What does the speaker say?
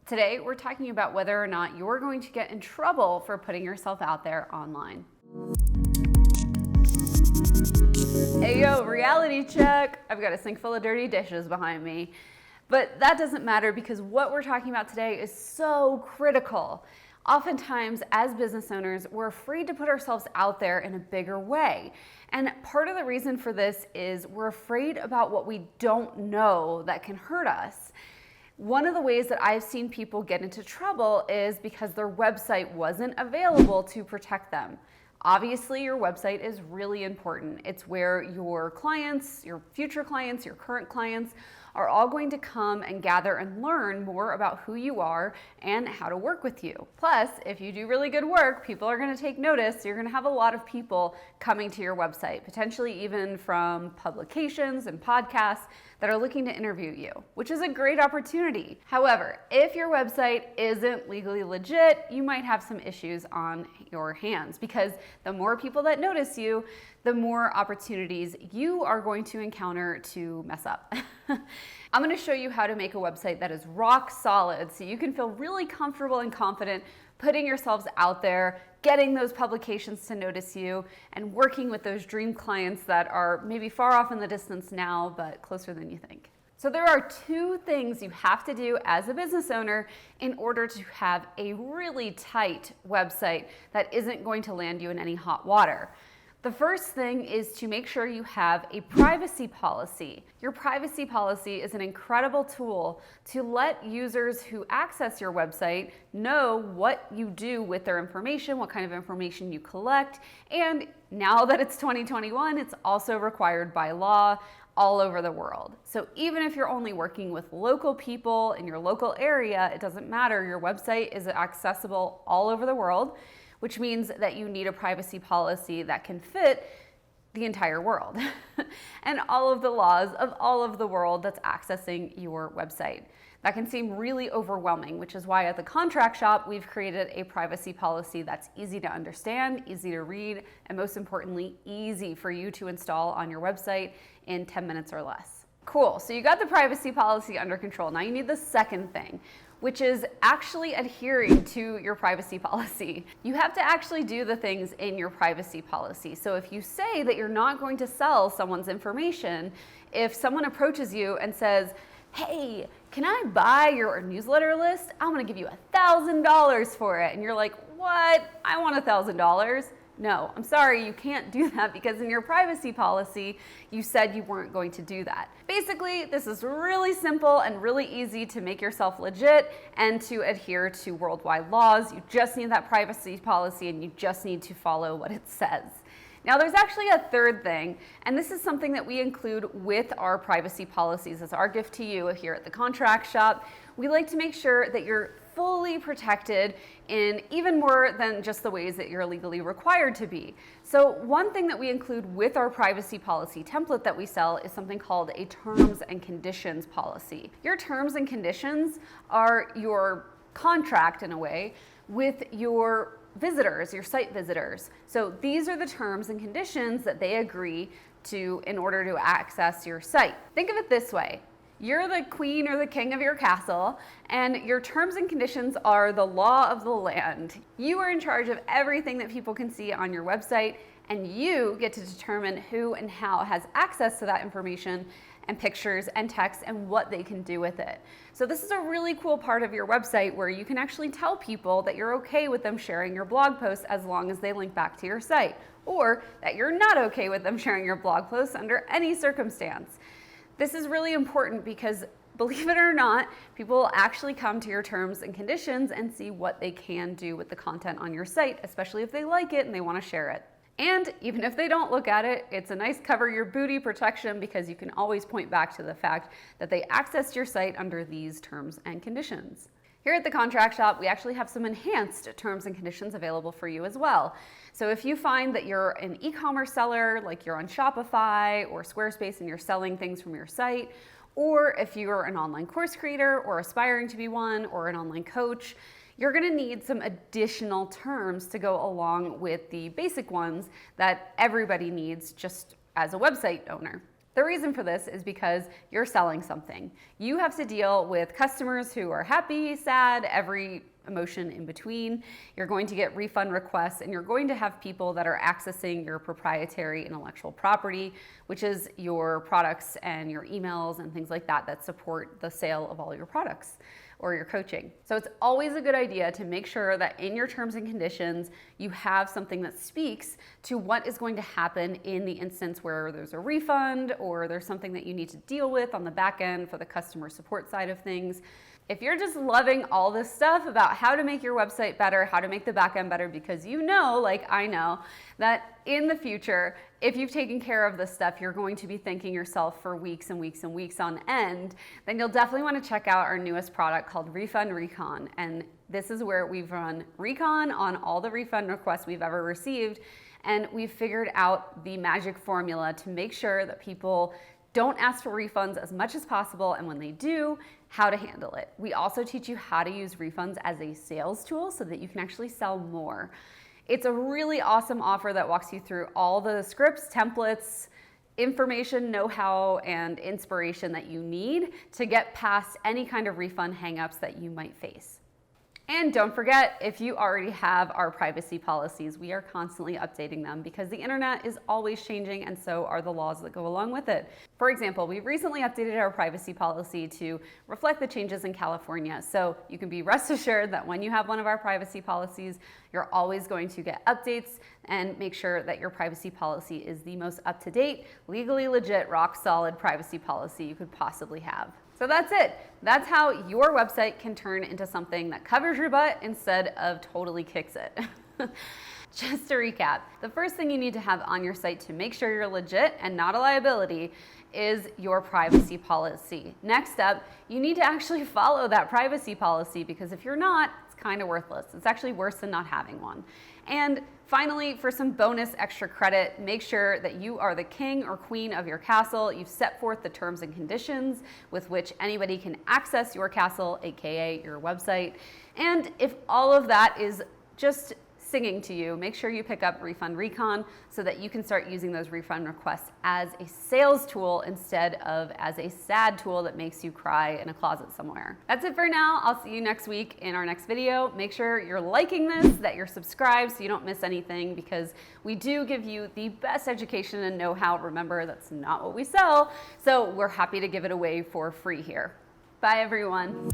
Today, we're talking about whether or not you're going to get in trouble for putting yourself out there online. Hey yo, reality check. I've got a sink full of dirty dishes behind me. But that doesn't matter because what we're talking about today is so critical. Oftentimes, as business owners, we're afraid to put ourselves out there in a bigger way. And part of the reason for this is we're afraid about what we don't know that can hurt us. One of the ways that I've seen people get into trouble is because their website wasn't available to protect them. Obviously, your website is really important. It's where your clients, your future clients, your current clients are all going to come and gather and learn more about who you are and how to work with you. Plus, if you do really good work, people are going to take notice. You're going to have a lot of people coming to your website, potentially even from publications and podcasts that are looking to interview you, which is a great opportunity. However, if your website isn't legally legit, you might have some issues on your hands because the more people that notice you, the more opportunities you are going to encounter to mess up. I'm going to show you how to make a website that is rock solid so you can feel really comfortable and confident putting yourselves out there, getting those publications to notice you, and working with those dream clients that are maybe far off in the distance now, but closer than you think. So there are two things you have to do as a business owner in order to have a really tight website that isn't going to land you in any hot water. The first thing is to make sure you have a privacy policy. Your privacy policy is an incredible tool to let users who access your website know what you do with their information, what kind of information you collect, and now that it's 2021, it's also required by law all over the world. So even if you're only working with local people in your local area, it doesn't matter. Your website is accessible all over the world, which means that you need a privacy policy that can fit the entire world and all of the laws of all of the world that's accessing your website. That can seem really overwhelming, which is why at the Contract Shop, we've created a privacy policy that's easy to understand, easy to read, and most importantly, easy for you to install on your website in 10 minutes or less. Cool, so you got the privacy policy under control. Now you need the second thing, which is actually adhering to your privacy policy. You have to actually do the things in your privacy policy. So if you say that you're not going to sell someone's information, if someone approaches you and says, hey, can I buy your newsletter list? I'm gonna give you $1,000 for it. And you're like, what? I want $1,000. No, I'm sorry, you can't do that because in your privacy policy, you said you weren't going to do that. Basically, this is really simple and really easy to make yourself legit and to adhere to worldwide laws. You just need that privacy policy and you just need to follow what it says. Now, there's actually a third thing, and this is something that we include with our privacy policies as our gift to you here at the Contract Shop. We like to make sure that you're fully protected in even more than just the ways that you're legally required to be. So one thing that we include with our privacy policy template that we sell is something called a terms and conditions policy. Your terms and conditions are your contract in a way with your visitors, your site visitors. So these are the terms and conditions that they agree to in order to access your site. Think of it this way. You're the queen or the king of your castle, and your terms and conditions are the law of the land. You are in charge of everything that people can see on your website, and you get to determine who and how has access to that information and pictures and text and what they can do with it. So this is a really cool part of your website where you can actually tell people that you're okay with them sharing your blog posts as long as they link back to your site, or that you're not okay with them sharing your blog posts under any circumstance. This is really important because, believe it or not, people will actually come to your terms and conditions and see what they can do with the content on your site, especially if they like it and they want to share it. And even if they don't look at it, it's a nice cover your booty protection because you can always point back to the fact that they accessed your site under these terms and conditions. Here at the Contract Shop, we actually have some enhanced terms and conditions available for you as well. So if you find that you're an e-commerce seller, like you're on Shopify or Squarespace and you're selling things from your site, or if you're an online course creator or aspiring to be one or an online coach, you're gonna need some additional terms to go along with the basic ones that everybody needs just as a website owner. The reason for this is because you're selling something. You have to deal with customers who are happy, sad, every emotion in between. You're going to get refund requests, and you're going to have people that are accessing your proprietary intellectual property, which is your products and your emails and things like that that support the sale of all your products or your coaching. So it's always a good idea to make sure that in your terms and conditions, you have something that speaks to what is going to happen in the instance where there's a refund or there's something that you need to deal with on the back end for the customer support side of things. If you're just loving all this stuff about how to make your website better, how to make the back end better, because you know, like I know, that in the future, if you've taken care of this stuff, you're going to be thanking yourself for weeks and weeks and weeks on end, then you'll definitely want to check out our newest product called Refund Recon. And this is where we've run recon on all the refund requests we've ever received. And we've figured out the magic formula to make sure that people don't ask for refunds as much as possible, and when they do, how to handle it. We also teach you how to use refunds as a sales tool so that you can actually sell more. It's a really awesome offer that walks you through all the scripts, templates, information, know-how, and inspiration that you need to get past any kind of refund hangups that you might face. And don't forget, if you already have our privacy policies, we are constantly updating them because the internet is always changing, and so are the laws that go along with it. For example, we recently updated our privacy policy to reflect the changes in California. So you can be rest assured that when you have one of our privacy policies, you're always going to get updates, and make sure that your privacy policy is the most up-to-date, legally legit, rock-solid privacy policy you could possibly have. So that's it. That's how your website can turn into something that covers your butt instead of totally kicks it. Just to recap, the first thing you need to have on your site to make sure you're legit and not a liability is your privacy policy. Next up, you need to actually follow that privacy policy, because if you're not, it's kind of worthless. It's actually worse than not having one. And finally, for some bonus extra credit, make sure that you are the king or queen of your castle. You've set forth the terms and conditions with which anybody can access your castle, aka your website. And if all of that is just singing to you, make sure you pick up Refund Recon so that you can start using those refund requests as a sales tool instead of as a sad tool that makes you cry in a closet somewhere. That's it for now. I'll see you next week in our next video. Make sure you're liking this, that you're subscribed so you don't miss anything, because we do give you the best education and know-how. Remember, that's not what we sell, so we're happy to give it away for free here. Bye, everyone.